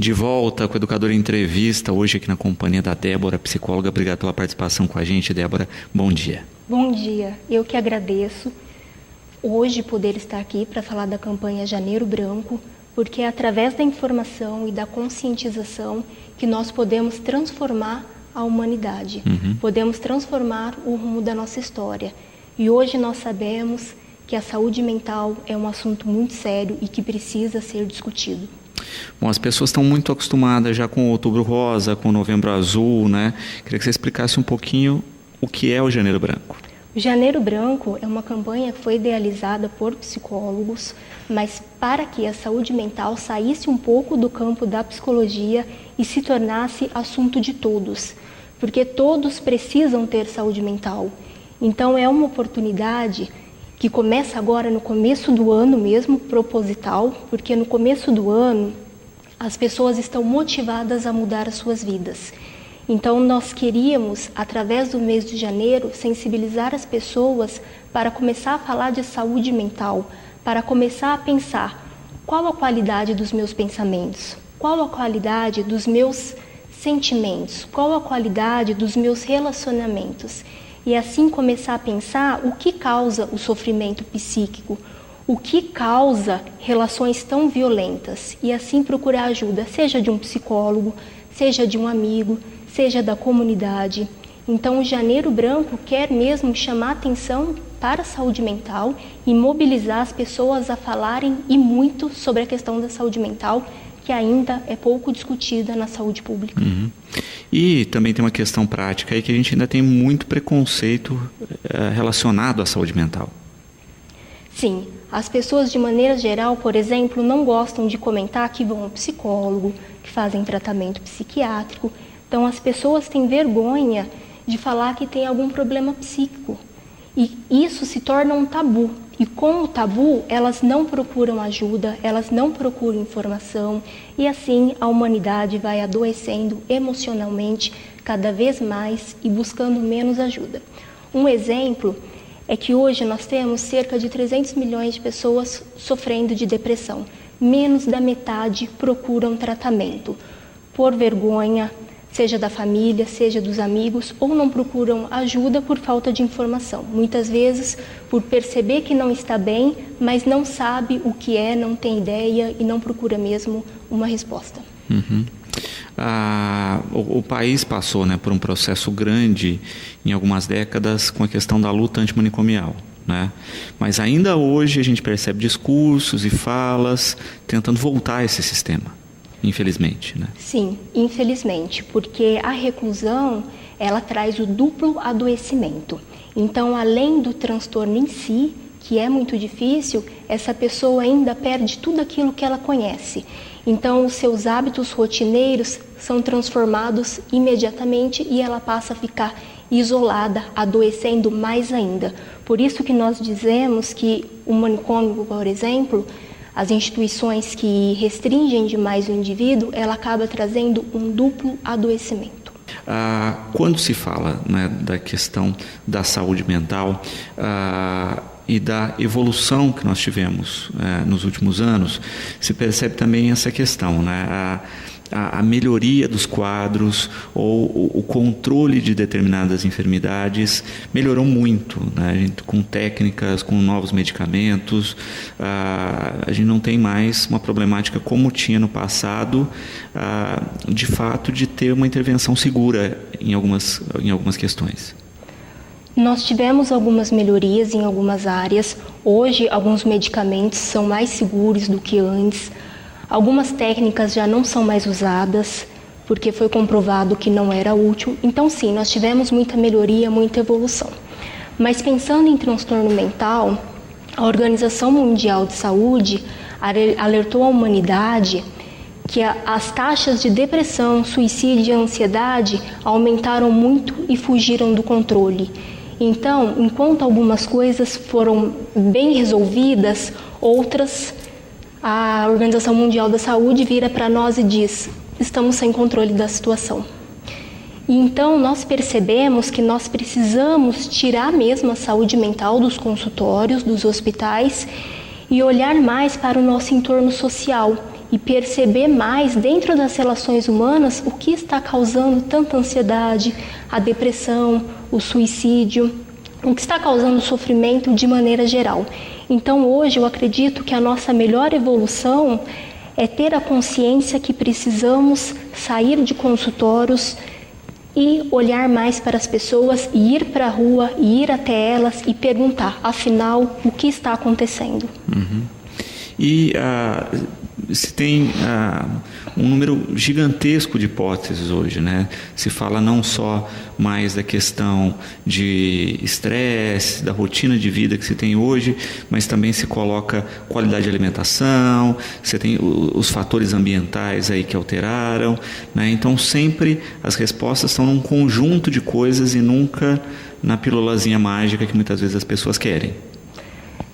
De volta com o Educador em Entrevista, hoje aqui na companhia da Débora, psicóloga. Obrigado pela participação com a gente, Débora. Bom dia. Bom dia. Eu que agradeço hoje poder estar aqui para falar da campanha Janeiro Branco, porque é através da informação e da conscientização que nós podemos transformar a humanidade, podemos transformar o rumo da nossa história. E hoje nós sabemos que a saúde mental é um assunto muito sério e que precisa ser discutido. Bom, as pessoas estão muito acostumadas já com o Outubro Rosa, com o Novembro Azul, né? Queria que você explicasse um pouquinho o que é o Janeiro Branco. O Janeiro Branco é uma campanha que foi idealizada por psicólogos, mas para que a saúde mental saísse um pouco do campo da psicologia e se tornasse assunto de todos, porque todos precisam ter saúde mental. Então é uma oportunidade que começa agora no começo do ano mesmo, proposital, porque no começo do ano as pessoas estão motivadas a mudar as suas vidas. Então nós queríamos, através do mês de janeiro, sensibilizar as pessoas para começar a falar de saúde mental, para começar a pensar qual a qualidade dos meus pensamentos, qual a qualidade dos meus sentimentos, qual a qualidade dos meus relacionamentos. E assim começar a pensar o que causa o sofrimento psíquico, o que causa relações tão violentas, e assim procurar ajuda, seja de um psicólogo, seja de um amigo, seja da comunidade. Então o Janeiro Branco quer mesmo chamar atenção para a saúde mental e mobilizar as pessoas a falarem e muito sobre a questão da saúde mental, que ainda é pouco discutida na saúde pública. E também tem uma questão prática aí que a gente ainda tem muito preconceito relacionado à saúde mental. Sim, as pessoas de maneira geral, por exemplo, não gostam de comentar que vão ao psicólogo, que fazem tratamento psiquiátrico. Então as pessoas têm vergonha de falar que tem algum problema psíquico. E isso se torna um tabu. E com o tabu, elas não procuram ajuda, elas não procuram informação, e assim a humanidade vai adoecendo emocionalmente cada vez mais e buscando menos ajuda. Um exemplo é que hoje nós temos cerca de 300 milhões de pessoas sofrendo de depressão. Menos da metade procuram tratamento por vergonha, seja da família, seja dos amigos, ou não procuram ajuda por falta de informação. Muitas vezes por perceber que não está bem, mas não sabe o que é, não tem ideia e não procura mesmo uma resposta. O país passou, né, por um processo grande em algumas décadas com a questão da luta antimanicomial, né? Mas ainda hoje a gente percebe discursos e falas tentando voltar a esse sistema. Infelizmente, né? Sim, infelizmente, porque a reclusão, ela traz o duplo adoecimento. Então, além do transtorno em si, que é muito difícil, essa pessoa ainda perde tudo aquilo que ela conhece. Então, os seus hábitos rotineiros são transformados imediatamente e ela passa a ficar isolada, adoecendo mais ainda. Por isso que nós dizemos que o manicômio, por exemplo, as instituições que restringem demais o indivíduo, ela acaba trazendo um duplo adoecimento. Quando se fala, né, da questão da saúde mental e da evolução que nós tivemos nos últimos anos, se percebe também essa questão, né? A melhoria dos quadros ou o controle de determinadas enfermidades melhorou muito, né? A gente, com técnicas, com novos medicamentos, a gente não tem mais uma problemática como tinha no passado, de fato, de ter uma intervenção segura em algumas questões. Nós tivemos algumas melhorias em algumas áreas. Hoje, alguns medicamentos são mais seguros do que antes. Algumas técnicas já não são mais usadas, porque foi comprovado que não era útil. Então, sim, nós tivemos muita melhoria, muita evolução. Mas pensando em transtorno mental, a Organização Mundial de Saúde alertou a humanidade que as taxas de depressão, suicídio e ansiedade aumentaram muito e fugiram do controle. Então, enquanto algumas coisas foram bem resolvidas, outras, a Organização Mundial da Saúde vira para nós e diz: estamos sem controle da situação. E então nós percebemos que nós precisamos tirar mesmo a saúde mental dos consultórios, dos hospitais, e olhar mais para o nosso entorno social e perceber mais dentro das relações humanas o que está causando tanta ansiedade, a depressão, o suicídio, o que está causando sofrimento de maneira geral. Então hoje eu acredito que a nossa melhor evolução é ter a consciência que precisamos sair de consultórios e olhar mais para as pessoas, e ir para a rua, e ir até elas e perguntar, afinal, o que está acontecendo. E se tem um número gigantesco de hipóteses hoje, né? Se fala não só mais da questão de estresse, da rotina de vida que se tem hoje, mas também se coloca qualidade de alimentação, você tem os fatores ambientais aí que alteraram, né? Então sempre as respostas estão num conjunto de coisas e nunca na pílulazinha mágica que muitas vezes as pessoas querem.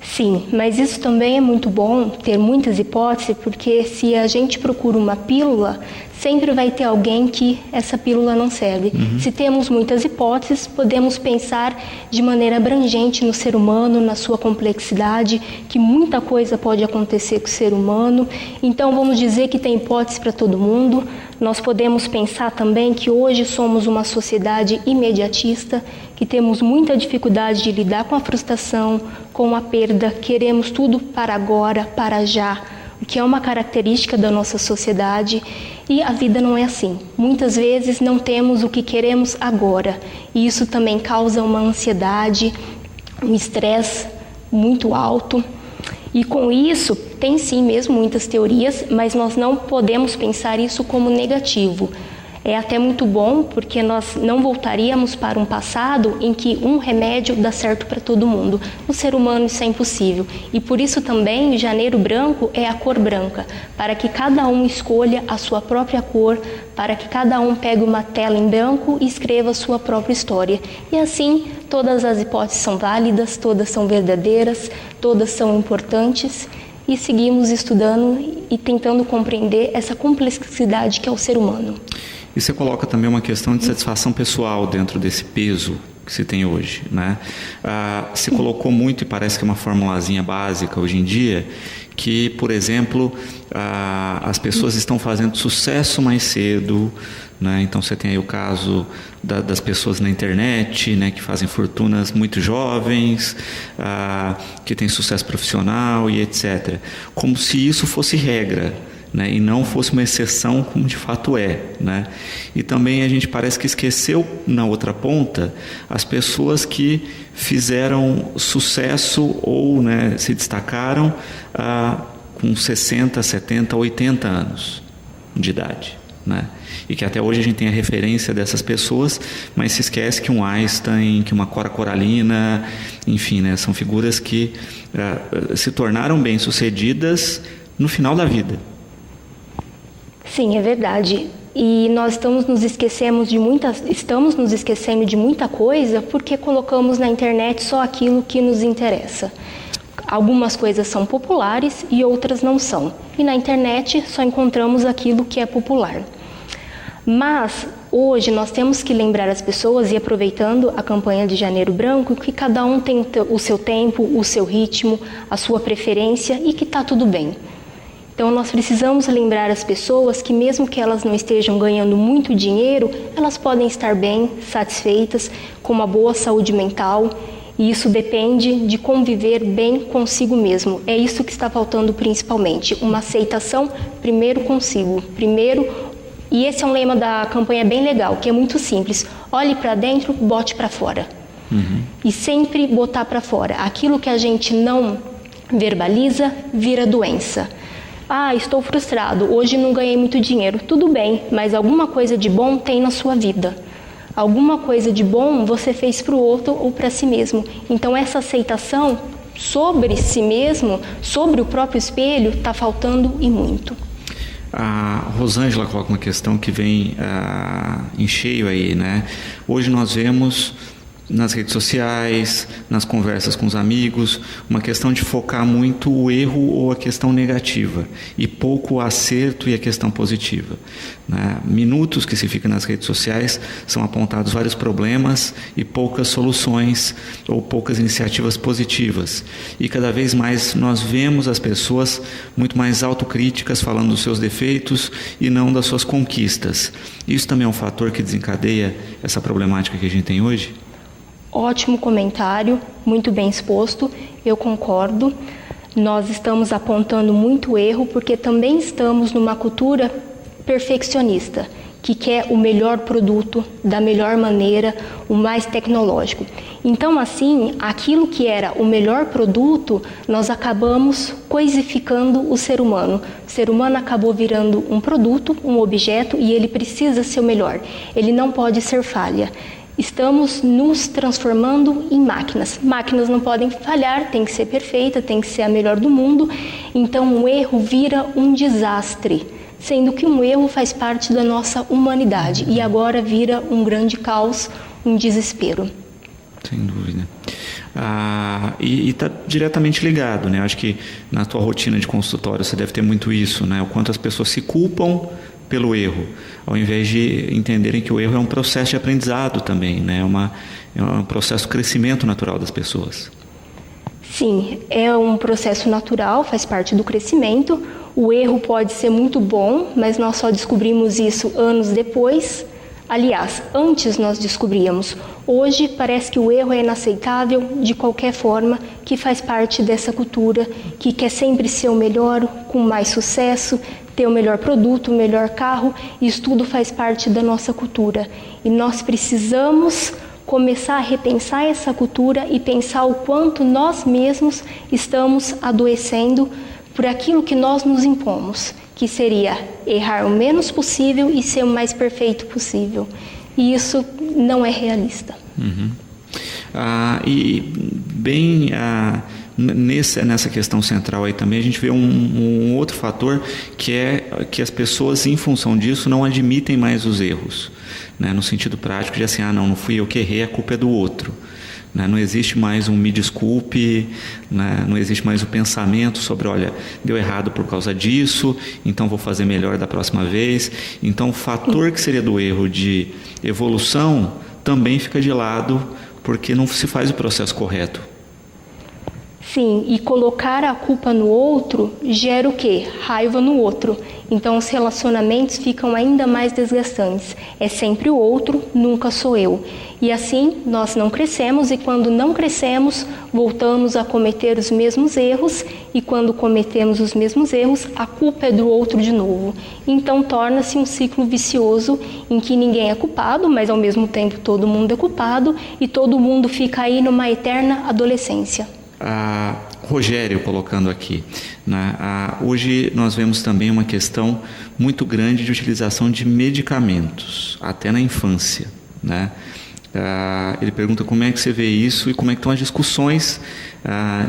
Sim, mas isso também é muito bom, ter muitas hipóteses, porque se a gente procura uma pílula, sempre vai ter alguém que essa pílula não serve. Se temos muitas hipóteses, podemos pensar de maneira abrangente no ser humano, na sua complexidade, que muita coisa pode acontecer com o ser humano. Então vamos dizer que tem hipótese para todo mundo. Nós podemos pensar também que hoje somos uma sociedade imediatista, que temos muita dificuldade de lidar com a frustração, com a perda, queremos tudo para agora, para já, o que é uma característica da nossa sociedade, e a vida não é assim. Muitas vezes não temos o que queremos agora, e isso também causa uma ansiedade, um estresse muito alto. E com isso, tem sim mesmo muitas teorias, mas nós não podemos pensar isso como negativo. É até muito bom, porque nós não voltaríamos para um passado em que um remédio dá certo para todo mundo. No ser humano isso é impossível. E por isso também Janeiro Branco é a cor branca, para que cada um escolha a sua própria cor, para que cada um pegue uma tela em branco e escreva a sua própria história. E assim, todas as hipóteses são válidas, todas são verdadeiras, todas são importantes, e seguimos estudando e tentando compreender essa complexidade que é o ser humano. E você coloca também uma questão de satisfação pessoal dentro desse peso que se tem hoje, né? Se colocou muito, e parece que é uma formulazinha básica hoje em dia, que, por exemplo, as pessoas estão fazendo sucesso mais cedo, né? Então você tem aí o caso das pessoas na internet, né, que fazem fortunas muito jovens, que têm sucesso profissional e etc. Como se isso fosse regra, né, e não fosse uma exceção como de fato é, né? E também a gente parece que esqueceu na outra ponta as pessoas que fizeram sucesso ou, né, se destacaram com 60, 70, 80 anos de idade, né? E que até hoje a gente tem a referência dessas pessoas, mas se esquece que um Einstein, que uma Cora Coralina, enfim, né, são figuras que se tornaram bem-sucedidas no final da vida. Sim, é verdade. E nós estamos nos esquecendo de muita coisa porque colocamos na internet só aquilo que nos interessa. Algumas coisas são populares e outras não são. E na internet só encontramos aquilo que é popular. Mas hoje nós temos que lembrar as pessoas, e aproveitando a campanha de Janeiro Branco, que cada um tem o seu tempo, o seu ritmo, a sua preferência e que está tudo bem. Então nós precisamos lembrar as pessoas que mesmo que elas não estejam ganhando muito dinheiro, elas podem estar bem, satisfeitas, com uma boa saúde mental, e isso depende de conviver bem consigo mesmo. É isso que está faltando principalmente, uma aceitação primeiro consigo, e esse é um lema da campanha bem legal, que é muito simples: olhe para dentro, bote para fora. E sempre botar para fora. Aquilo que a gente não verbaliza vira doença. Estou frustrado, hoje não ganhei muito dinheiro. Tudo bem, mas alguma coisa de bom tem na sua vida. Alguma coisa de bom você fez para o outro ou para si mesmo. Então essa aceitação sobre si mesmo, sobre o próprio espelho, está faltando e muito. A Rosângela coloca uma questão que vem em cheio aí, né? Hoje nós vemos nas redes sociais, nas conversas com os amigos, uma questão de focar muito o erro ou a questão negativa e pouco o acerto e a questão positiva, né? Minutos que se fica nas redes sociais são apontados vários problemas e poucas soluções ou poucas iniciativas positivas, e cada vez mais nós vemos as pessoas muito mais autocríticas, falando dos seus defeitos e não das suas conquistas. Isso também é um fator que desencadeia essa problemática que a gente tem hoje? Ótimo comentário, muito bem exposto, eu concordo. Nós estamos apontando muito erro porque também estamos numa cultura perfeccionista, que quer o melhor produto, da melhor maneira, o mais tecnológico. Então, assim, aquilo que era o melhor produto, nós acabamos coisificando o ser humano. O ser humano acabou virando um produto, um objeto, e ele precisa ser o melhor. Ele não pode ser falha. Estamos nos transformando em máquinas. Máquinas não podem falhar, tem que ser perfeita, tem que ser a melhor do mundo. Então, um erro vira um desastre, sendo que um erro faz parte da nossa humanidade e agora vira um grande caos, um desespero. Sem dúvida. E está diretamente ligado, né? Acho que na tua rotina de consultório você deve ter muito isso, né? O quanto as pessoas se culpam pelo erro, ao invés de entenderem que o erro é um processo de aprendizado também, né? É um processo de crescimento natural das pessoas. Sim, é um processo natural, faz parte do crescimento. O erro pode ser muito bom, mas nós só descobrimos isso anos depois. Aliás, antes nós descobríamos. Hoje parece que o erro é inaceitável de qualquer forma, que faz parte dessa cultura, que quer sempre ser o melhor, com mais sucesso, ter o melhor produto, o melhor carro. Isso tudo faz parte da nossa cultura. E nós precisamos começar a repensar essa cultura e pensar o quanto nós mesmos estamos adoecendo por aquilo que nós nos impomos, que seria errar o menos possível e ser o mais perfeito possível. E isso não é realista. Uhum. E bem nessa questão central aí também a gente vê um outro fator, que é que as pessoas, em função disso, não admitem mais os erros, né? No sentido prático de assim, não fui eu que errei, a culpa é do outro. Não existe mais um me desculpe, né? Não existe mais o pensamento sobre, olha, deu errado por causa disso, então vou fazer melhor da próxima vez. Então o fator que seria do erro de evolução também fica de lado, porque não se faz o processo correto. Sim, e colocar a culpa no outro gera o quê? Raiva no outro. Então os relacionamentos ficam ainda mais desgastantes. É sempre o outro, nunca sou eu. E assim nós não crescemos, e quando não crescemos, voltamos a cometer os mesmos erros, e quando cometemos os mesmos erros, a culpa é do outro de novo. Então torna-se um ciclo vicioso em que ninguém é culpado, mas ao mesmo tempo todo mundo é culpado, e todo mundo fica aí numa eterna adolescência. Rogério colocando aqui, né? Hoje nós vemos também uma questão muito grande de utilização de medicamentos, até na infância, né? Ele pergunta como é que você vê isso e como é que estão as discussões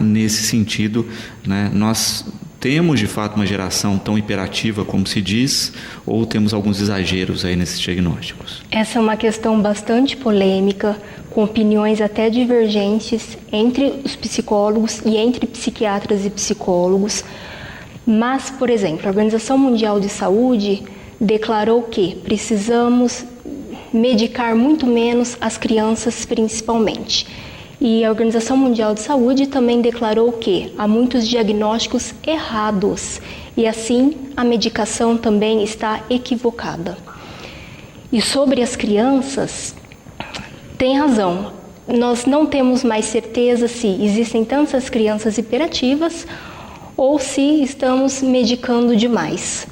nesse sentido, né? Nós temos de fato uma geração tão hiperativa como se diz, ou temos alguns exageros aí nesses diagnósticos? Essa é uma questão bastante polêmica, com opiniões até divergentes entre os psicólogos e entre psiquiatras e psicólogos. Mas, por exemplo, a Organização Mundial de Saúde declarou que precisamos medicar muito menos as crianças, principalmente. E a Organização Mundial de Saúde também declarou que há muitos diagnósticos errados e assim a medicação também está equivocada. E sobre as crianças, tem razão, nós não temos mais certeza se existem tantas crianças hiperativas ou se estamos medicando demais.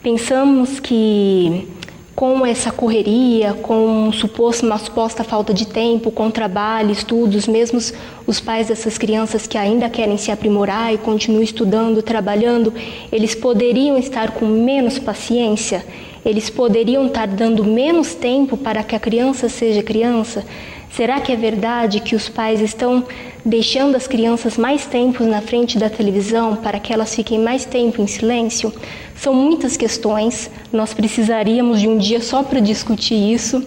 Pensamos que com essa correria, com uma suposta falta de tempo, com trabalho, estudos, mesmo os pais dessas crianças que ainda querem se aprimorar e continuam estudando, trabalhando, eles poderiam estar com menos paciência, eles poderiam estar dando menos tempo para que a criança seja criança. Será que é verdade que os pais estão deixando as crianças mais tempo na frente da televisão para que elas fiquem mais tempo em silêncio? São muitas questões, nós precisaríamos de um dia só para discutir isso,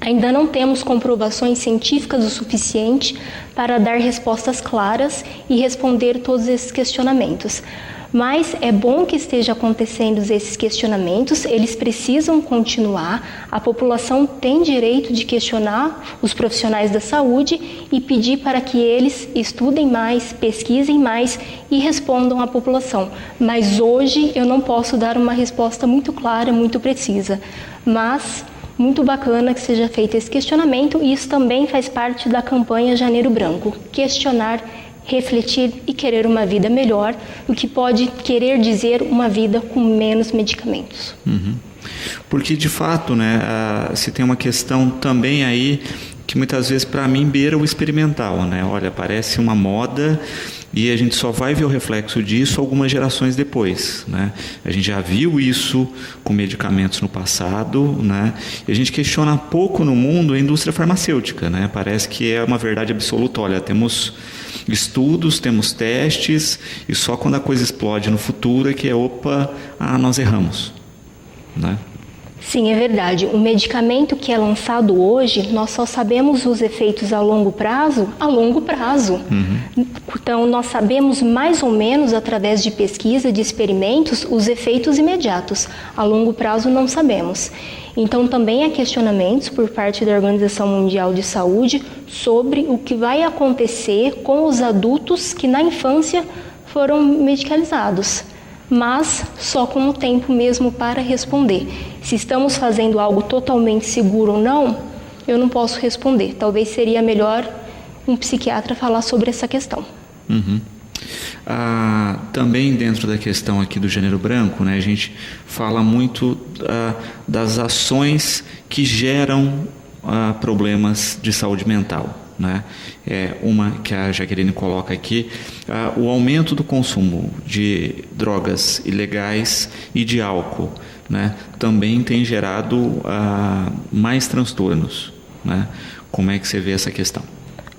Ainda não temos comprovações científicas o suficiente para dar respostas claras e responder todos esses questionamentos. Mas é bom que esteja acontecendo esses questionamentos, eles precisam continuar, a população tem direito de questionar os profissionais da saúde e pedir para que eles estudem mais, pesquisem mais e respondam à população. Mas hoje eu não posso dar uma resposta muito clara, muito precisa, mas muito bacana que seja feito esse questionamento e isso também faz parte da campanha Janeiro Branco, questionar, refletir e querer uma vida melhor, o que pode querer dizer uma vida com menos medicamentos. Porque, de fato, né, se tem uma questão também aí que muitas vezes, para mim, beira o experimental, né? Olha, parece uma moda e a gente só vai ver o reflexo disso algumas gerações depois, né? A gente já viu isso com medicamentos no passado, né? E a gente questiona pouco no mundo a indústria farmacêutica, né? Parece que é uma verdade absoluta. Olha, temos estudos, temos testes e só quando a coisa explode no futuro é que nós erramos, né? Sim, é verdade. O medicamento que é lançado hoje, nós só sabemos os efeitos a longo prazo. Então, nós sabemos mais ou menos, através de pesquisa, de experimentos, os efeitos imediatos. A longo prazo não sabemos. Então, também há questionamentos por parte da Organização Mundial de Saúde sobre o que vai acontecer com os adultos que na infância foram medicalizados. Mas só com o tempo mesmo para responder. Se estamos fazendo algo totalmente seguro ou não, eu não posso responder. Talvez seria melhor um psiquiatra falar sobre essa questão. Também dentro da questão aqui do Janeiro Branco, né, a gente fala muito das ações que geram problemas de saúde mental, né? Uma que a Jaqueline coloca aqui, o aumento do consumo de drogas ilegais e de álcool, né, também tem gerado mais transtornos, né? Como é que você vê essa questão?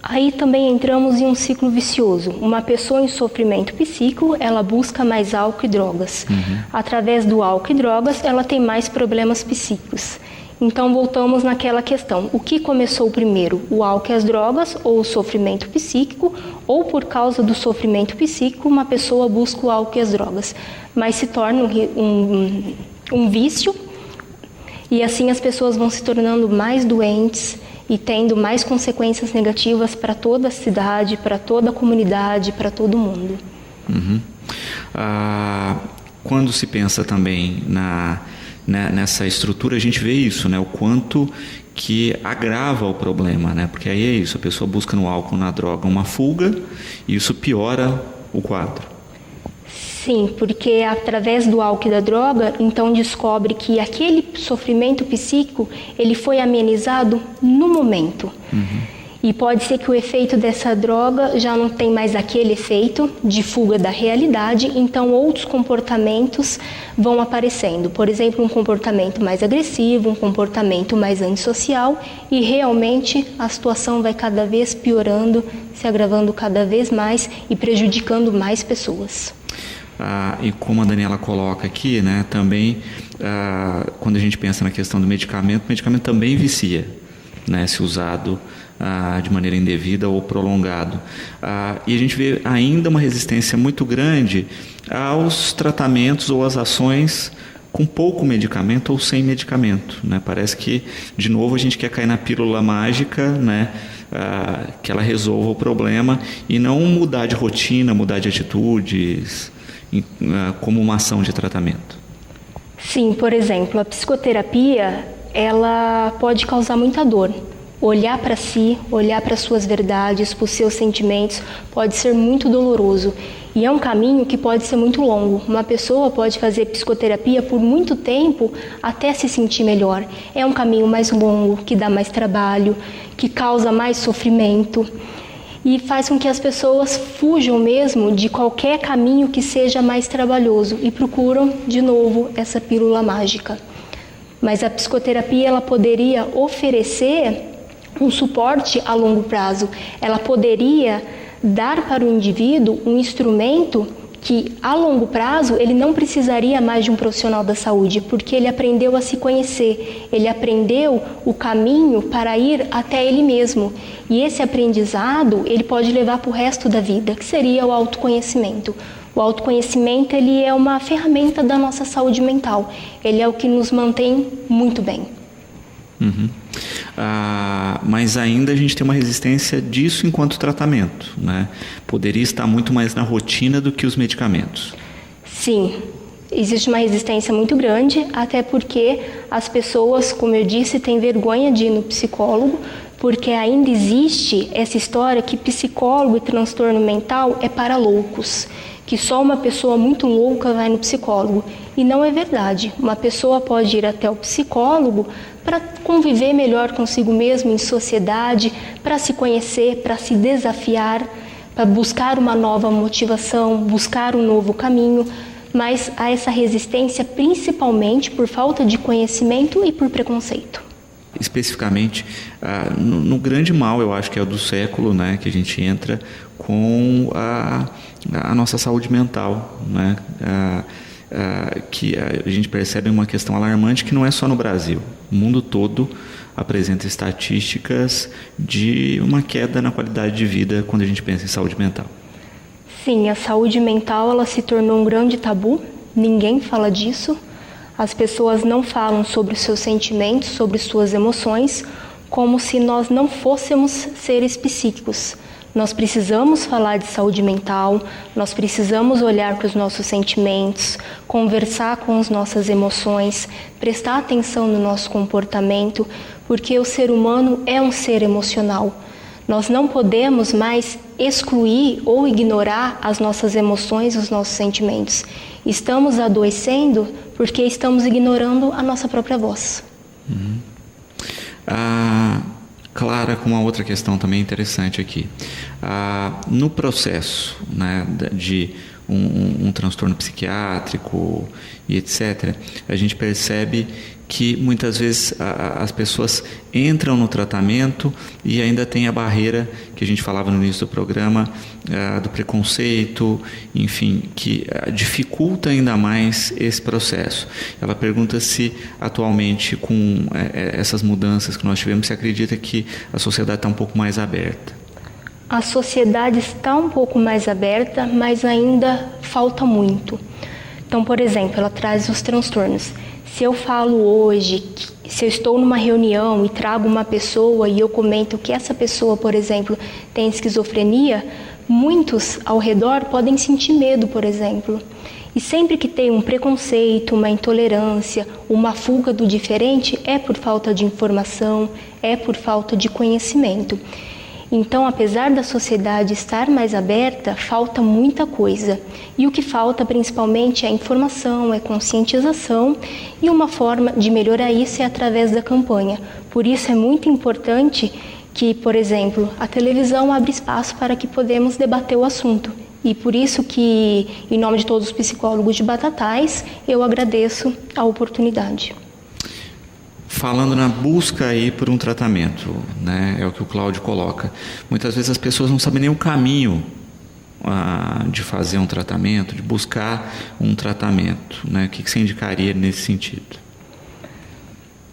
Aí também entramos em um ciclo vicioso. Uma pessoa em sofrimento psíquico, ela busca mais álcool e drogas. Através do álcool e drogas, ela tem mais problemas psíquicos. Então voltamos naquela questão, o que começou primeiro, o álcool e as drogas ou o sofrimento psíquico, ou por causa do sofrimento psíquico uma pessoa busca o álcool e as drogas, mas se torna um vício e assim as pessoas vão se tornando mais doentes e tendo mais consequências negativas para toda a cidade, para toda a comunidade, para todo mundo. Quando se pensa também nessa estrutura, a gente vê isso, né? O quanto que agrava o problema, né? Porque aí é isso, a pessoa busca no álcool, na droga, uma fuga e isso piora o quadro. Sim, porque através do álcool e da droga, então descobre que aquele sofrimento psíquico, ele foi amenizado no momento. E pode ser que o efeito dessa droga já não tem mais aquele efeito de fuga da realidade, então outros comportamentos vão aparecendo. Por exemplo, um comportamento mais agressivo, um comportamento mais antissocial e realmente a situação vai cada vez piorando, se agravando cada vez mais e prejudicando mais pessoas. E como a Daniela coloca aqui, né, também quando a gente pensa na questão do medicamento, o medicamento também vicia, né, se usado de maneira indevida ou prolongado. E a gente vê ainda uma resistência muito grande aos tratamentos ou às ações com pouco medicamento ou sem medicamento, né? Parece que, de novo, a gente quer cair na pílula mágica, né? Que ela resolva o problema e não mudar de rotina, mudar de atitudes, como uma ação de tratamento. Sim, por exemplo, a psicoterapia, ela pode causar muita dor. Olhar para si, olhar para suas verdades, para os seus sentimentos, pode ser muito doloroso. E é um caminho que pode ser muito longo. Uma pessoa pode fazer psicoterapia por muito tempo até se sentir melhor. É um caminho mais longo, que dá mais trabalho, que causa mais sofrimento e faz com que as pessoas fujam mesmo de qualquer caminho que seja mais trabalhoso e procuram, de novo, essa pílula mágica. Mas a psicoterapia, ela poderia oferecer um suporte a longo prazo. Ela poderia dar para o indivíduo um instrumento que a longo prazo ele não precisaria mais de um profissional da saúde, porque ele aprendeu a se conhecer, ele aprendeu o caminho para ir até ele mesmo. E esse aprendizado ele pode levar para o resto da vida, que seria o autoconhecimento. O autoconhecimento ele é uma ferramenta da nossa saúde mental, ele é o que nos mantém muito bem. Mas ainda a gente tem uma resistência disso enquanto tratamento, né? Poderia estar muito mais na rotina do que os medicamentos. Sim, existe uma resistência muito grande, até porque as pessoas, como eu disse, têm vergonha de ir no psicólogo, porque ainda existe essa história que psicólogo e transtorno mental é para loucos, que só uma pessoa muito louca vai no psicólogo. E não é verdade. Uma pessoa pode ir até o psicólogo para conviver melhor consigo mesmo em sociedade, para se conhecer, para se desafiar, para buscar uma nova motivação, buscar um novo caminho, mas há essa resistência principalmente por falta de conhecimento e por preconceito. Especificamente, no grande mal, eu acho que é o do século, né, que a gente entra com a nossa saúde mental, né, que a gente percebe uma questão alarmante que não é só no Brasil. O mundo todo apresenta estatísticas de uma queda na qualidade de vida quando a gente pensa em saúde mental. Sim, a saúde mental ela se tornou um grande tabu, ninguém fala disso. As pessoas não falam sobre os seus sentimentos, sobre suas emoções, como se nós não fôssemos seres psíquicos. Nós precisamos falar de saúde mental, nós precisamos olhar para os nossos sentimentos, conversar com as nossas emoções, prestar atenção no nosso comportamento, porque o ser humano é um ser emocional. Nós não podemos mais excluir ou ignorar as nossas emoções, os nossos sentimentos. Estamos adoecendo porque estamos ignorando a nossa própria voz. Clara, com uma outra questão também interessante aqui. No processo, né, de um transtorno psiquiátrico e etc., a gente percebe que muitas vezes as pessoas entram no tratamento e ainda tem a barreira que a gente falava no início do programa, do preconceito, enfim, que dificulta ainda mais esse processo. Ela pergunta se atualmente, com essas mudanças que nós tivemos, você acredita que a sociedade está um pouco mais aberta? A sociedade está um pouco mais aberta, mas ainda falta muito. Então, por exemplo, ela traz os transtornos. Se eu falo hoje, se eu estou numa reunião e trago uma pessoa e eu comento que essa pessoa, por exemplo, tem esquizofrenia, muitos ao redor podem sentir medo, por exemplo. E sempre que tem um preconceito, uma intolerância, uma fuga do diferente, é por falta de informação, é por falta de conhecimento. Então, apesar da sociedade estar mais aberta, falta muita coisa. E o que falta principalmente é informação, é conscientização, e uma forma de melhorar isso é através da campanha. Por isso é muito importante que, por exemplo, a televisão abre espaço para que podemos debater o assunto. E por isso que, em nome de todos os psicólogos de Batatais, eu agradeço a oportunidade. Falando na busca aí por um tratamento, né, é o que o Cláudio coloca. Muitas vezes as pessoas não sabem nem o caminho de fazer um tratamento, de buscar um tratamento, né? O que você indicaria nesse sentido?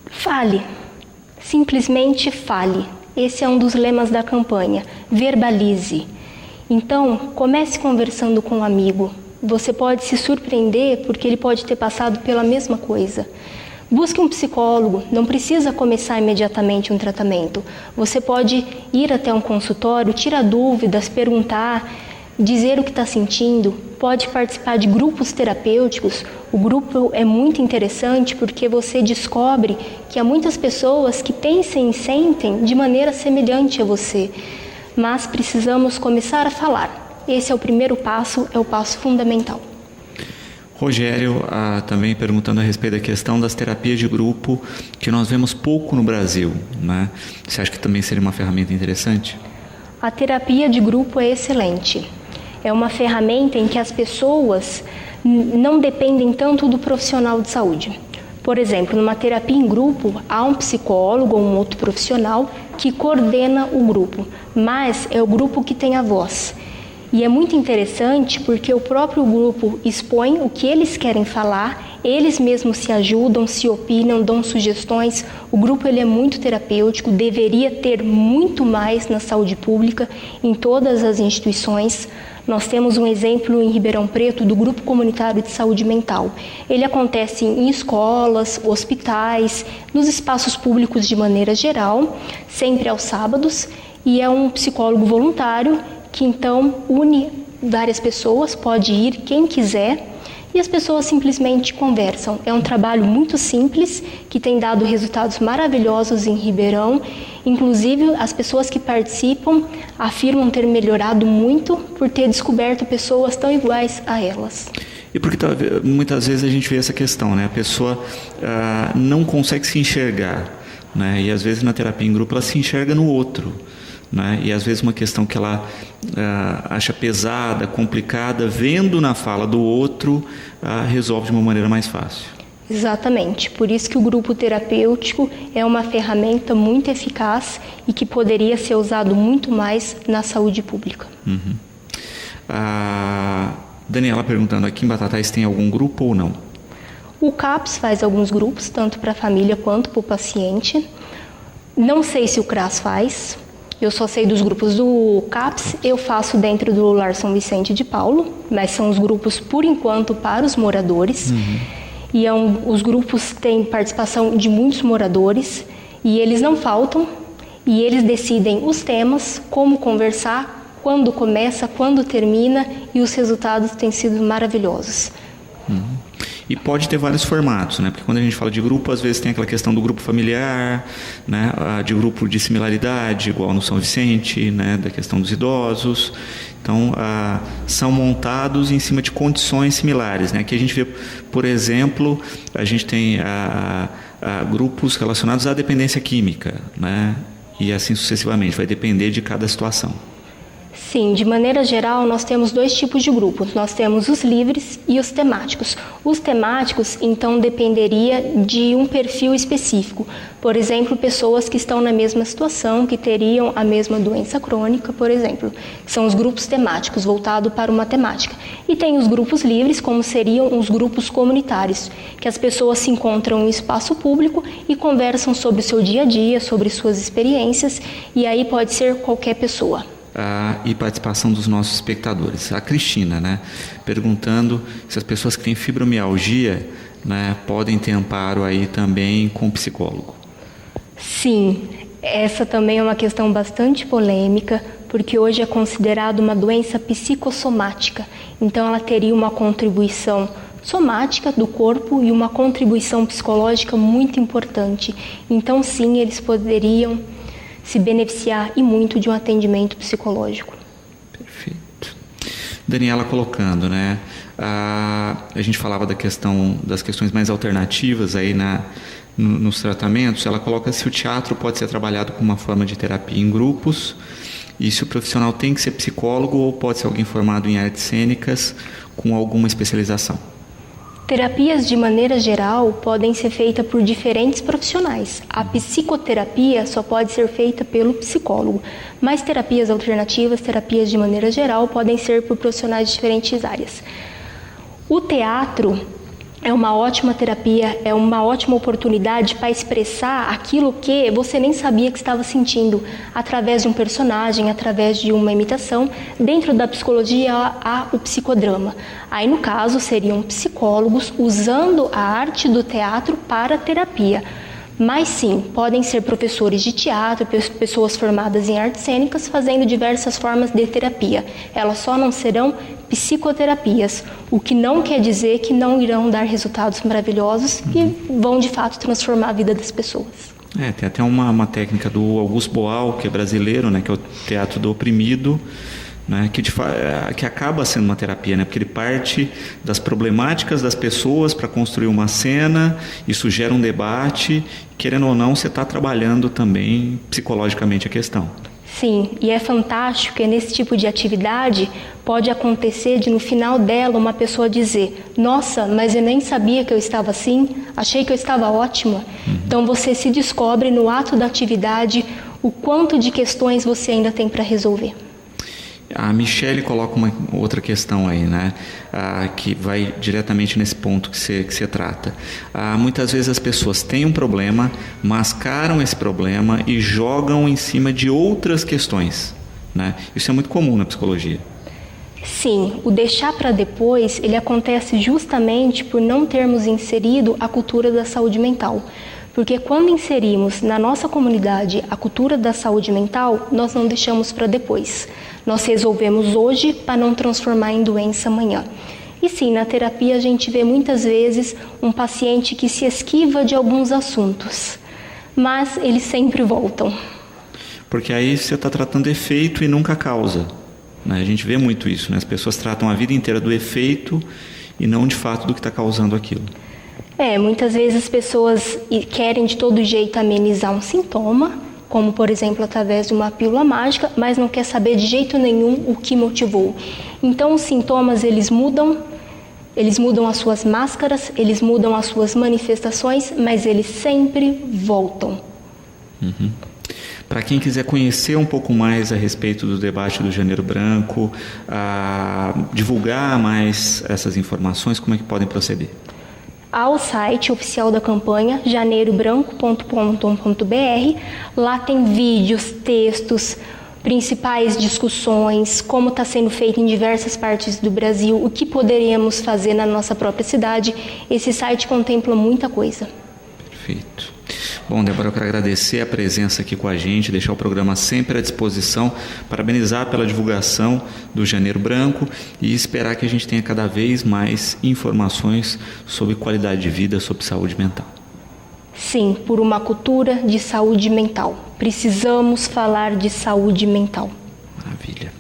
Fale, simplesmente fale. Esse é um dos lemas da campanha, verbalize. Então, comece conversando com um amigo. Você pode se surpreender porque ele pode ter passado pela mesma coisa. Busque um psicólogo, não precisa começar imediatamente um tratamento. Você pode ir até um consultório, tirar dúvidas, perguntar, dizer o que está sentindo. Pode participar de grupos terapêuticos. O grupo é muito interessante porque você descobre que há muitas pessoas que pensam e sentem de maneira semelhante a você. Mas precisamos começar a falar. Esse é o primeiro passo, é o passo fundamental. Rogério, também perguntando a respeito da questão das terapias de grupo, que nós vemos pouco no Brasil, né? Você acha que também seria uma ferramenta interessante? A terapia de grupo é excelente. É uma ferramenta em que as pessoas não dependem tanto do profissional de saúde. Por exemplo, numa terapia em grupo, há um psicólogo ou um outro profissional que coordena o grupo, mas é o grupo que tem a voz. E é muito interessante porque o próprio grupo expõe o que eles querem falar, eles mesmos se ajudam, se opinam, dão sugestões. O grupo ele é muito terapêutico, deveria ter muito mais na saúde pública, em todas as instituições. Nós temos um exemplo em Ribeirão Preto do Grupo Comunitário de Saúde Mental. Ele acontece em escolas, hospitais, nos espaços públicos de maneira geral, sempre aos sábados, e é um psicólogo voluntário que então une várias pessoas, pode ir quem quiser, e as pessoas simplesmente conversam. É um trabalho muito simples, que tem dado resultados maravilhosos em Ribeirão. Inclusive, as pessoas que participam afirmam ter melhorado muito por ter descoberto pessoas tão iguais a elas. E porque muitas vezes a gente vê essa questão, né? A pessoa não consegue se enxergar, né? E às vezes na terapia em grupo ela se enxerga no outro, né? E às vezes uma questão que ela acha pesada, complicada, vendo na fala do outro, resolve de uma maneira mais fácil. Exatamente, por isso que o grupo terapêutico é uma ferramenta muito eficaz e que poderia ser usado muito mais na saúde pública. Uhum. Daniela perguntando aqui, em Batatais tem algum grupo ou não? O CAPS faz alguns grupos, tanto para a família quanto para o paciente. Não sei se o CRAS faz. Eu só sei dos grupos do CAPS, eu faço dentro do Lar São Vicente de Paulo, mas são os grupos, por enquanto, para os moradores. Uhum. E os grupos têm participação de muitos moradores, e eles não faltam, e eles decidem os temas, como conversar, quando começa, quando termina, e os resultados têm sido maravilhosos. Uhum. E pode ter vários formatos, né? Porque quando a gente fala de grupo, às vezes tem aquela questão do grupo familiar, né? De grupo de similaridade, igual no São Vicente, né? Da questão dos idosos. Então, são montados em cima de condições similares, né? Aqui a gente vê, por exemplo, a gente tem grupos relacionados à dependência química, né? E assim sucessivamente, vai depender de cada situação. Sim, de maneira geral, nós temos dois tipos de grupos. Nós temos os livres e os temáticos. Os temáticos, então, dependeria de um perfil específico. Por exemplo, pessoas que estão na mesma situação, que teriam a mesma doença crônica, por exemplo. São os grupos temáticos, voltados para uma temática. E tem os grupos livres, como seriam os grupos comunitários, que as pessoas se encontram em espaço público e conversam sobre o seu dia a dia, sobre suas experiências, e aí pode ser qualquer pessoa. E participação dos nossos espectadores. A Cristina, né, perguntando se as pessoas que têm fibromialgia, né, podem ter amparo aí também com o psicólogo. Sim, essa também é uma questão bastante polêmica, porque hoje é considerada uma doença psicossomática. Então ela teria uma contribuição somática do corpo e uma contribuição psicológica muito importante. Então sim, eles poderiam se beneficiar e muito de um atendimento psicológico. Perfeito. Daniela colocando, né? A gente falava das questões mais alternativas aí nos tratamentos. Ela coloca se o teatro pode ser trabalhado como uma forma de terapia em grupos e se o profissional tem que ser psicólogo ou pode ser alguém formado em artes cênicas com alguma especialização. Terapias, de maneira geral, podem ser feitas por diferentes profissionais. A psicoterapia só pode ser feita pelo psicólogo, mas terapias alternativas, terapias de maneira geral, podem ser por profissionais de diferentes áreas. O teatro é uma ótima terapia, é uma ótima oportunidade para expressar aquilo que você nem sabia que estava sentindo, através de um personagem, através de uma imitação. Dentro da psicologia há o psicodrama. Aí, no caso, seriam psicólogos usando a arte do teatro para a terapia. Mas sim, podem ser professores de teatro, pessoas formadas em artes cênicas fazendo diversas formas de terapia. Elas só não serão psicoterapias, o que não quer dizer que não irão dar resultados maravilhosos e vão de fato transformar a vida das pessoas. Tem até uma técnica do Augusto Boal, que é brasileiro, né, que é o teatro do oprimido, né, que acaba sendo uma terapia, né, porque ele parte das problemáticas das pessoas para construir uma cena, isso gera um debate, querendo ou não, você está trabalhando também psicologicamente a questão. Sim, e é fantástico que nesse tipo de atividade pode acontecer de no final dela uma pessoa dizer: nossa, mas eu nem sabia que eu estava assim, achei que eu estava ótima. Então você se descobre no ato da atividade o quanto de questões você ainda tem para resolver. A Michele coloca uma outra questão aí, né? Que vai diretamente nesse ponto que você trata. Muitas vezes as pessoas têm um problema, mascaram esse problema e jogam em cima de outras questões, né? Isso é muito comum na psicologia. Sim, o deixar para depois, ele acontece justamente por não termos inserido a cultura da saúde mental. Porque quando inserimos na nossa comunidade a cultura da saúde mental, nós não deixamos para depois. Nós resolvemos hoje para não transformar em doença amanhã. E sim, na terapia a gente vê muitas vezes um paciente que se esquiva de alguns assuntos, mas eles sempre voltam. Porque aí você está tratando efeito e nunca causa. A gente vê muito isso, né? As pessoas tratam a vida inteira do efeito e não de fato do que está causando aquilo. Muitas vezes as pessoas querem de todo jeito amenizar um sintoma, como por exemplo através de uma pílula mágica, mas não quer saber de jeito nenhum o que motivou. Então os sintomas eles mudam as suas máscaras, eles mudam as suas manifestações, mas eles sempre voltam. Uhum. Para quem quiser conhecer um pouco mais a respeito do debate do Janeiro Branco, divulgar mais essas informações, como é que podem proceder? Ao site oficial da campanha, janeirobranco.com.br. Lá tem vídeos, textos, principais discussões, como está sendo feito em diversas partes do Brasil, o que poderíamos fazer na nossa própria cidade. Esse site contempla muita coisa. Perfeito. Bom, Débora, eu quero agradecer a presença aqui com a gente, deixar o programa sempre à disposição, parabenizar pela divulgação do Janeiro Branco e esperar que a gente tenha cada vez mais informações sobre qualidade de vida, sobre saúde mental. Sim, por uma cultura de saúde mental. Precisamos falar de saúde mental. Maravilha.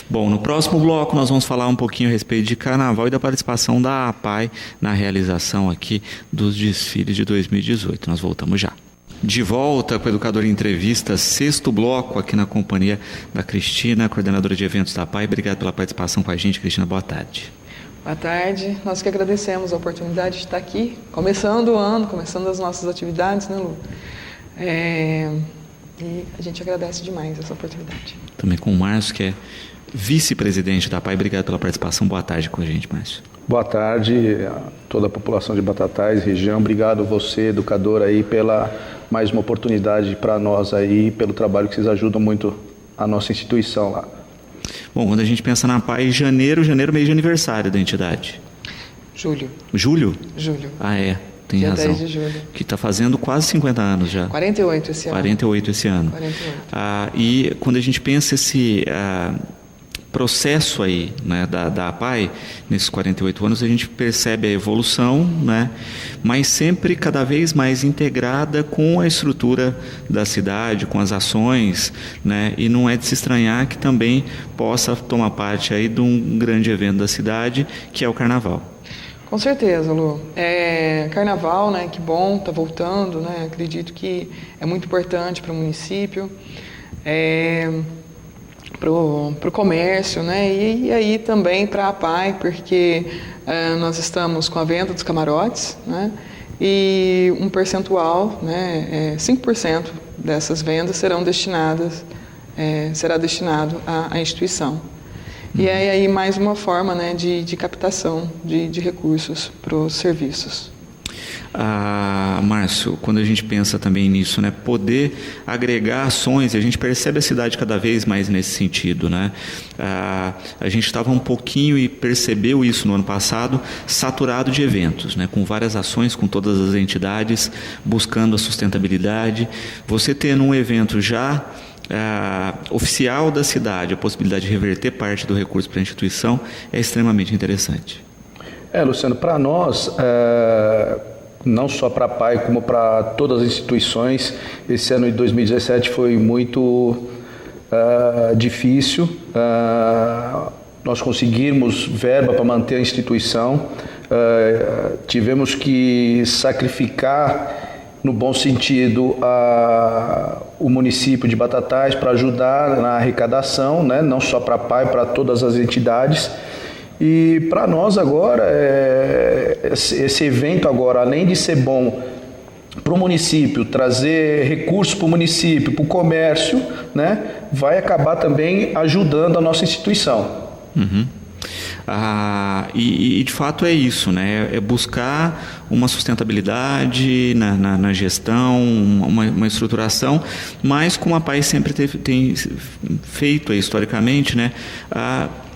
Bom, no próximo bloco nós vamos falar um pouquinho a respeito de carnaval e da participação da APAE na realização aqui dos desfiles de 2018. Nós voltamos já. De volta com o Educador em Entrevista, sexto bloco aqui na companhia da Cristina, coordenadora de eventos da APAE. Obrigado pela participação com a gente, Cristina. Boa tarde. Boa tarde. Nós que agradecemos a oportunidade de estar aqui, começando o ano, começando as nossas atividades, né, Lu? E a gente agradece demais essa oportunidade. Também com o Márcio, que é vice-presidente da APAE. Obrigado pela participação. Boa tarde com a gente, Márcio. Boa tarde a toda a população de Batatais, região. Obrigado você, educador, aí, pela mais uma oportunidade para nós aí, pelo trabalho que vocês ajudam muito a nossa instituição lá. Bom, quando a gente pensa na APAE, janeiro, mês de aniversário da entidade. Julho. Julho? Julho. Tem dia razão. 10 de julho. Que está fazendo quase 50 anos já. 48 esse ano. 48 esse ano. 48. E quando a gente pensa esse processo aí, né, da APAE, nesses 48 anos, a gente percebe a evolução, né, mas sempre cada vez mais integrada com a estrutura da cidade, com as ações, né, e não é de se estranhar que também possa tomar parte aí de um grande evento da cidade, que é o Carnaval. Com certeza, Lu. Carnaval, né, que bom, está voltando, né, acredito que é muito importante para o município, para o comércio, né, e aí também para a APAE, porque nós estamos com a venda dos camarotes, né, e um percentual, né, 5% dessas vendas será destinado à instituição. E é aí mais uma forma, né, de captação de recursos para os serviços. Márcio, quando a gente pensa também nisso, né, poder agregar ações, a gente percebe a cidade cada vez mais nesse sentido, né? A gente estava um pouquinho, e percebeu isso no ano passado, saturado de eventos, né, com várias ações, com todas as entidades, buscando a sustentabilidade. Você tendo um evento já oficial da cidade, a possibilidade de reverter parte do recurso para a instituição, é extremamente interessante. Luciano, para nós, não só para a APAE, como para todas as instituições, esse ano de 2017 foi muito difícil. Nós conseguimos verba para manter a instituição, tivemos que sacrificar, no bom sentido, o município de Batatais para ajudar na arrecadação, né? Não só para a APAE, para todas as entidades. E para nós agora, esse evento agora, além de ser bom para o município, trazer recursos para o município, para o comércio, né, vai acabar também ajudando a nossa instituição. Uhum. E de fato é isso, né? É buscar uma sustentabilidade na gestão, uma estruturação, mas como a PAI sempre tem feito aí, historicamente, né?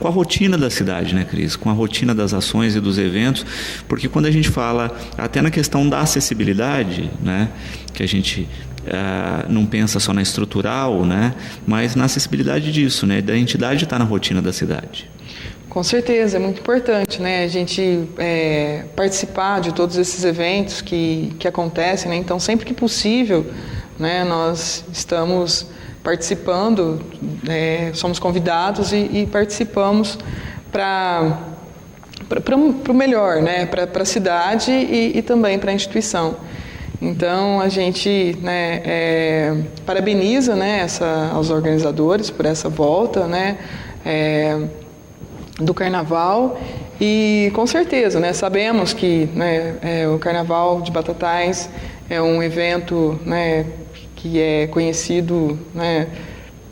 Com a rotina da cidade, né, Cris? Com a rotina das ações e dos eventos, porque quando a gente fala até na questão da acessibilidade, né? Que a gente não pensa só na estrutural, né? Mas na acessibilidade disso, né? Da entidade estar na rotina da cidade. Com certeza, é muito importante, né, a gente participar de todos esses eventos que acontecem, né, então sempre que possível, né, nós estamos participando, somos convidados e participamos para o melhor, né, para a cidade e também para a instituição. Então a gente, né, parabeniza, né, aos organizadores por essa volta, né, do Carnaval, e com certeza, né, sabemos que, né, o Carnaval de Batatais é um evento, né, que é conhecido, né,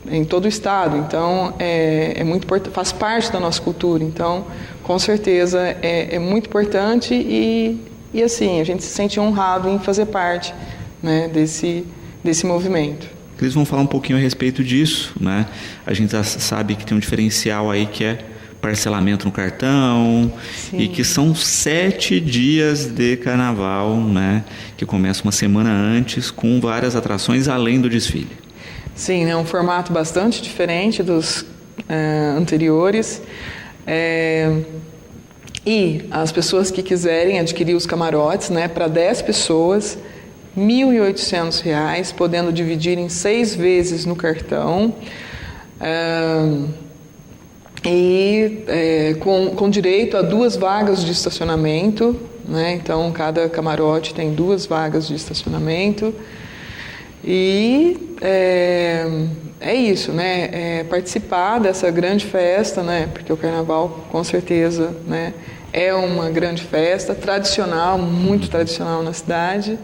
em todo o estado, então é muito importante, faz parte da nossa cultura, então com certeza é muito importante e assim, a gente se sente honrado em fazer parte, né, desse movimento. Eles vão falar um pouquinho a respeito disso, né? A gente já sabe que tem um diferencial aí que é parcelamento no cartão. Sim. E que são 7 dias de carnaval, né? Que começa uma semana antes com várias atrações além do desfile. Sim, é um formato bastante diferente dos anteriores. E as pessoas que quiserem adquirir os camarotes, né, para 10 pessoas, R$ 1.800, podendo dividir em 6 vezes no cartão. Com direito a 2 vagas de estacionamento, né? Então cada camarote tem 2 vagas de estacionamento e é isso, né? Participar dessa grande festa, né? Porque o Carnaval com certeza, né, é uma grande festa tradicional, muito tradicional na cidade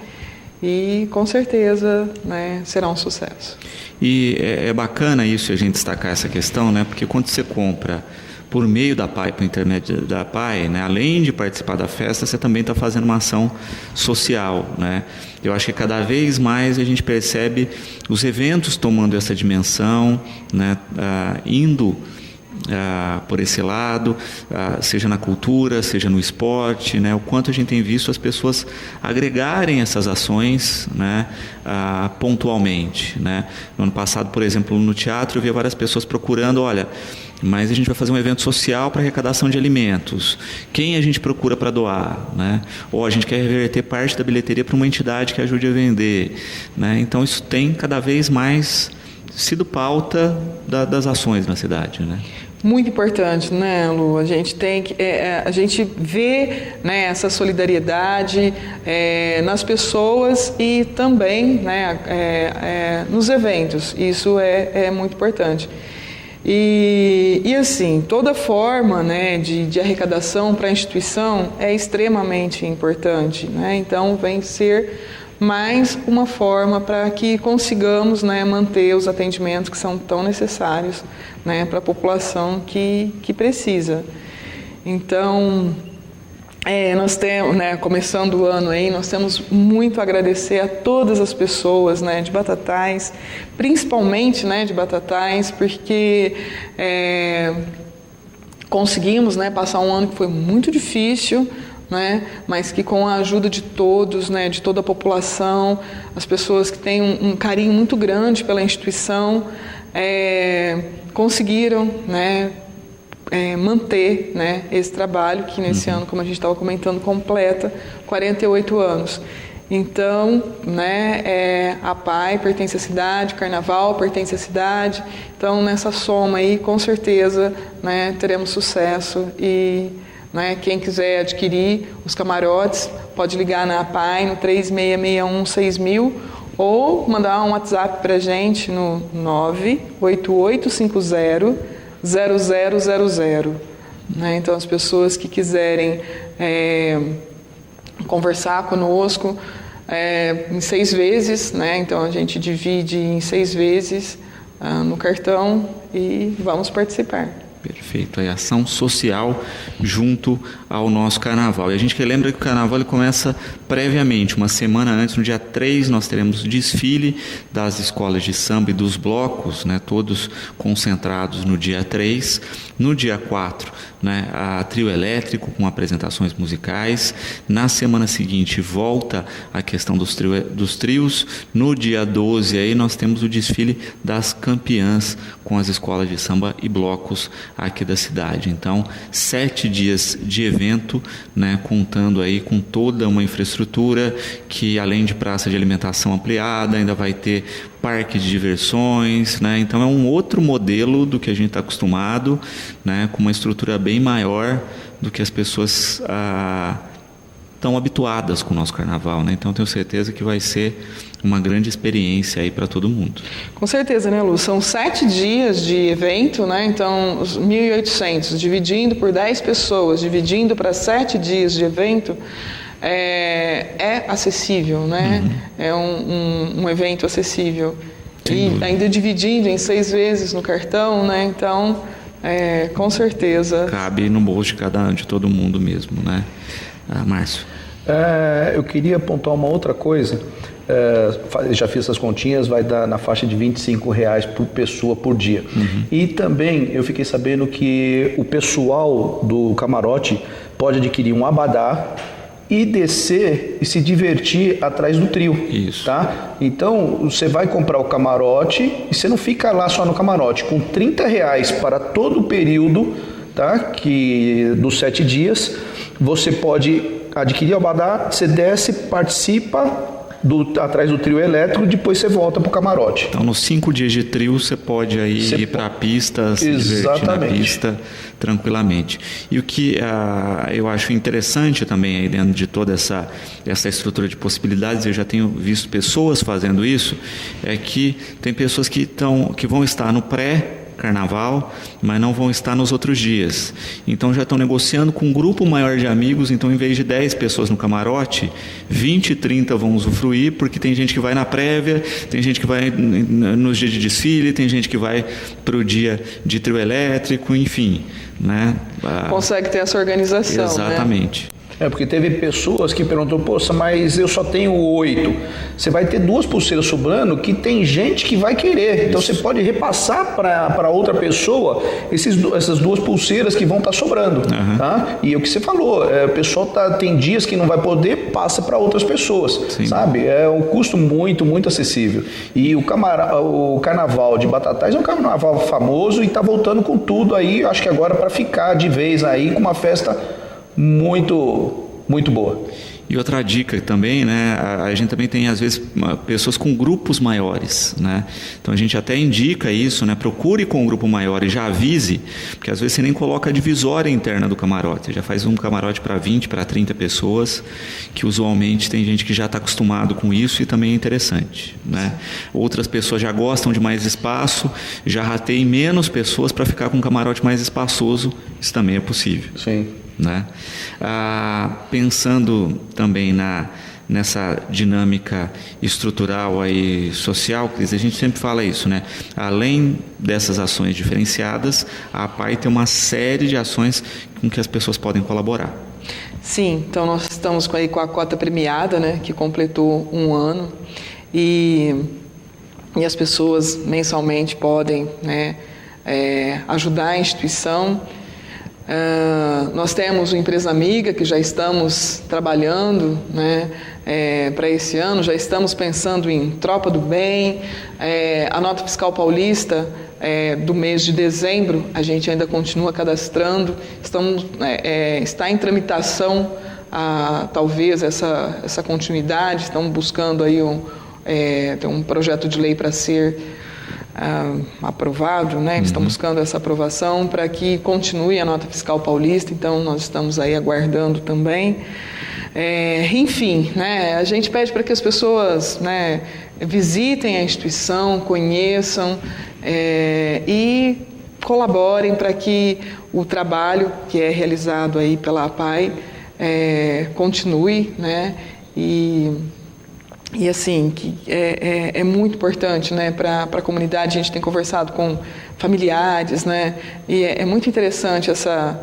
e com certeza, né, será um sucesso. E é bacana isso, a gente destacar essa questão, né? Porque quando você compra por meio da PAI, por intermédio da PAI, né? Além de participar da festa, você também está fazendo uma ação social, né? Eu acho que cada vez mais a gente percebe os eventos tomando essa dimensão, né? Indo por esse lado, seja na cultura, seja no esporte, né? O quanto a gente tem visto as pessoas agregarem essas ações, né? Pontualmente, né? No ano passado, por exemplo, no teatro eu via várias pessoas procurando, olha, mas a gente vai fazer um evento social para arrecadação de alimentos. Quem a gente procura para doar, né? Ou a gente quer reverter parte da bilheteria para uma entidade que ajude a vender, né? Então isso tem cada vez mais sido pauta das ações na cidade, né? Muito importante, né, Lu? A gente tem que, a gente vê, né, essa solidariedade nas pessoas e também, né, nos eventos. Isso é muito importante. E assim, toda forma, né, de arrecadação para a instituição é extremamente importante, né? Então vem ser mais uma forma para que consigamos, né, manter os atendimentos que são tão necessários, né, para a população que precisa. Então, nós temos, né, começando o ano aí, nós temos muito a agradecer a todas as pessoas, né, de Batatais, principalmente, né, de Batatais, porque conseguimos, né, passar um ano que foi muito difícil, né, mas que com a ajuda de todos, né, de toda a população, as pessoas que têm um carinho muito grande pela instituição, conseguiram, né, manter, né, esse trabalho que nesse ano, como a gente estava comentando, completa 48 anos. Então, né, a PAI pertence à cidade, o Carnaval pertence à cidade, então nessa soma aí, com certeza, né, teremos sucesso e, né, quem quiser adquirir os camarotes pode ligar na PAI no 3661-6000 ou mandar um WhatsApp para a gente no 98850-0000. Né? Então, as pessoas que quiserem conversar conosco, em 6 vezes, né? Então a gente divide em 6 vezes no cartão e vamos participar. Perfeito, a ação social junto ao nosso carnaval. E a gente que lembra que o carnaval ele começa previamente, uma semana antes, no dia 3, nós teremos o desfile das escolas de samba e dos blocos, né, todos concentrados no dia 3. No dia 4, né, a trio elétrico com apresentações musicais. Na semana seguinte, volta a questão dos trios. No dia 12, aí nós temos o desfile das campeãs com as escolas de samba e blocos aqui da cidade. Então, 7 dias de evento, né, contando aí com toda uma infraestrutura que, além de praça de alimentação ampliada, ainda vai ter parque de diversões, né? Então é um outro modelo do que a gente está acostumado, né, com uma estrutura bem maior do que as pessoas estão habituadas com o nosso carnaval, né? Então tenho certeza que vai ser uma grande experiência aí para todo mundo. Com certeza, né, Lu? São 7 dias de evento, né? Então os 1.800 dividindo por 10 pessoas, dividindo para 7 dias de evento, é acessível, né? É um evento acessível. E ainda dividindo em 6 vezes no cartão, né? Então, com certeza. Cabe no bolso de todo mundo mesmo, né? Márcio. Eu queria apontar uma outra coisa. Já fiz essas continhas, vai dar na faixa de R$25 por pessoa por dia. E também eu fiquei sabendo que o pessoal do camarote pode adquirir um abadá e descer e se divertir atrás do trio. Isso. Tá? Então, você vai comprar o camarote e você não fica lá só no camarote. Com R$30 para todo o período, tá? Dos 7 dias, você pode adquirir o abadá, você desce, participa atrás do trio elétrico, depois você volta para o camarote. Então, nos 5 dias de trio, você pode aí ir para a pista, se divertir na pista tranquilamente. E o que eu acho interessante também aí dentro de toda essa estrutura de possibilidades, eu já tenho visto pessoas fazendo isso, é que tem pessoas que vão estar no pré-carnaval, mas não vão estar nos outros dias. Então já estão negociando com um grupo maior de amigos, então em vez de 10 pessoas no camarote, 20, 30 vão usufruir, porque tem gente que vai na prévia, tem gente que vai nos dias de desfile, tem gente que vai para o dia de trio elétrico, enfim, né? Consegue ter essa organização, exatamente. Né? Porque teve pessoas que perguntou, poxa, mas eu só tenho 8. Você vai ter 2 pulseiras sobrando que tem gente que vai querer. Então você pode repassar para outra pessoa essas 2 pulseiras que vão estar sobrando. Tá? E o que você falou, o pessoal tem dias que não vai poder, passa para outras pessoas. Sim. Sabe? É um custo muito, muito acessível. E o carnaval de Batatais é um carnaval famoso e está voltando com tudo aí, acho que agora para ficar de vez aí com uma festa muito, muito boa. E outra dica também, né? A gente também tem às vezes pessoas com grupos maiores, né? Então a gente até indica isso, né? Procure com um grupo maior e já avise, porque às vezes você nem coloca a divisória interna do camarote, você já faz um camarote para 20, para 30 pessoas, que usualmente tem gente que já está acostumado com isso e também é interessante, né? Outras pessoas já gostam de mais espaço, já ratei menos pessoas para ficar com um camarote mais espaçoso, isso também é possível. Sim. Né? Pensando também nessa dinâmica estrutural aí social, a gente sempre fala isso, né? Além dessas ações diferenciadas, a APAI tem uma série de ações com que as pessoas podem colaborar. Sim, então nós estamos com a cota premiada, né, que completou 1 ano e as pessoas mensalmente podem, né, ajudar a instituição. Nós temos o Empresa Amiga, que já estamos trabalhando, né, para esse ano, já estamos pensando em Tropa do Bem, a Nota Fiscal Paulista do mês de dezembro, a gente ainda continua cadastrando, está em tramitação talvez essa continuidade, estamos buscando aí tem um projeto de lei para ser aprovado, né? Eles estão buscando essa aprovação para que continue a Nota Fiscal Paulista, então nós estamos aí aguardando também. Enfim, né? A gente pede para que as pessoas, né, visitem a instituição, conheçam e colaborem para que o trabalho que é realizado aí pela APAI continue, né? E E assim, que é muito importante, né, para a comunidade. A gente tem conversado com familiares, né, e é muito interessante essa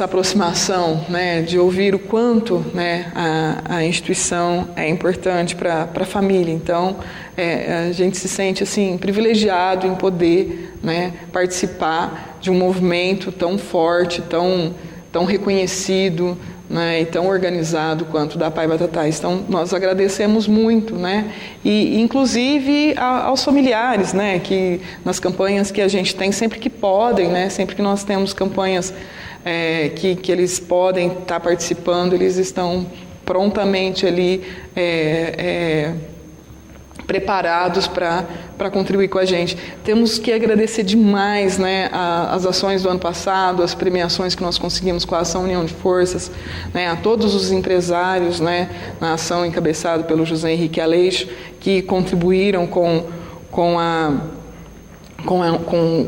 aproximação, né, de ouvir o quanto, né, a instituição é importante para a família. Então, a gente se sente assim privilegiado em poder, né, participar de um movimento tão forte, tão reconhecido, né, e tão organizado quanto da Pai Batatais. Então, nós agradecemos muito, né, e inclusive aos familiares, né, que nas campanhas que a gente tem, sempre que podem, né, sempre que nós temos campanhas que eles podem estar participando, eles estão prontamente ali preparados para contribuir com a gente. Temos que agradecer demais, né, as ações do ano passado, as premiações que nós conseguimos com a Ação União de Forças, né, a todos os empresários, né, na ação encabeçada pelo José Henrique Aleixo, que contribuíram com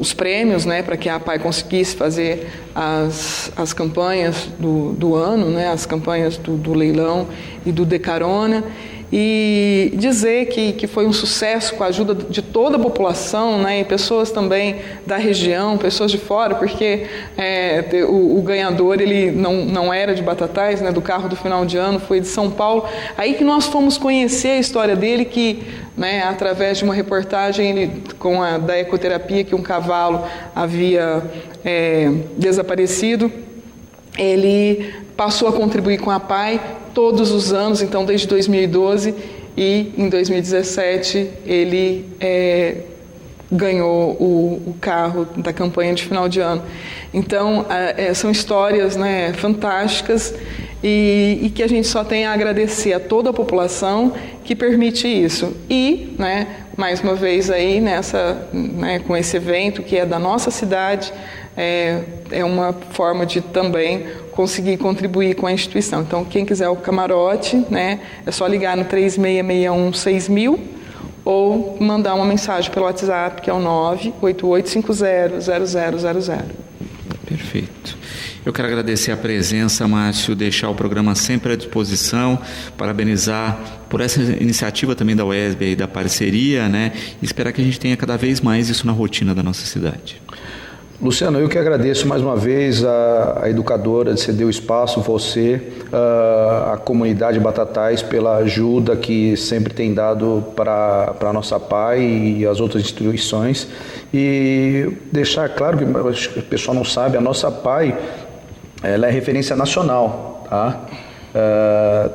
os prêmios, né, para que a APAI conseguisse fazer as campanhas do ano, né, as campanhas do leilão e do Decarona. E dizer que foi um sucesso com a ajuda de toda a população, né, e pessoas também da região, pessoas de fora, porque o ganhador ele não era de Batatais, né, do carro do final de ano, foi de São Paulo. Aí que nós fomos conhecer a história dele, que, né, através de uma reportagem da ecoterapia, que um cavalo havia desaparecido, ele passou a contribuir com a APAI todos os anos, então desde 2012, e em 2017 ele ganhou o carro da campanha de final de ano. Então são histórias, né, fantásticas, e que a gente só tem a agradecer a toda a população que permite isso. E, né, mais uma vez aí né, com esse evento que é da nossa cidade, é uma forma de também conseguir contribuir com a instituição. Então, quem quiser o camarote, né, é só ligar no 3661-6000 ou mandar uma mensagem pelo WhatsApp, que é o 988500000. Perfeito. Eu quero agradecer a presença, Márcio, deixar o programa sempre à disposição, parabenizar por essa iniciativa também da UESB e da parceria, né, e esperar que a gente tenha cada vez mais isso na rotina da nossa cidade. Luciano, eu que agradeço mais uma vez a educadora de ceder o espaço, você, a comunidade Batatais, pela ajuda que sempre tem dado para a nossa APAI e as outras instituições. E deixar claro que o pessoal não sabe, a nossa APAI ela é referência nacional, tá?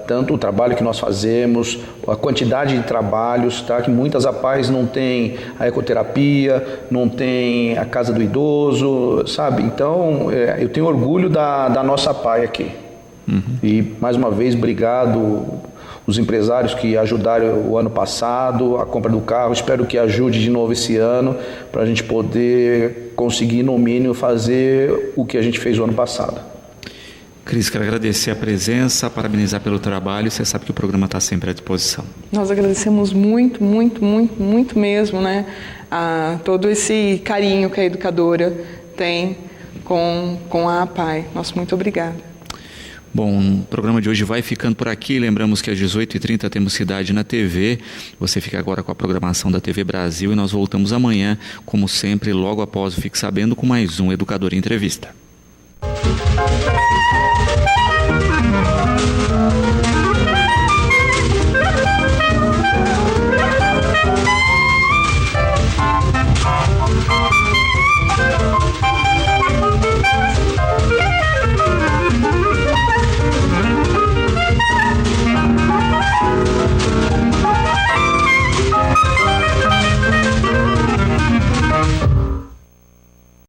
Tanto o trabalho que nós fazemos, a quantidade de trabalhos, tá? Que muitas APAIs não têm a ecoterapia, não tem a casa do idoso, sabe? Então, eu tenho orgulho da nossa APAI aqui. Uhum. E, mais uma vez, obrigado os empresários que ajudaram o ano passado, a compra do carro, espero que ajude de novo esse ano, para a gente poder conseguir, no mínimo, fazer o que a gente fez o ano passado. Cris, quero agradecer a presença, parabenizar pelo trabalho. Você sabe que o programa está sempre à disposição. Nós agradecemos muito, muito, muito, muito mesmo, né, a todo esse carinho que a educadora tem com a APAI. Nosso muito obrigada. Bom, o programa de hoje vai ficando por aqui. Lembramos que às 18h30 temos Cidade na TV. Você fica agora com a programação da TV Brasil e nós voltamos amanhã, como sempre, logo após o Fique Sabendo, com mais um Educador em Entrevista.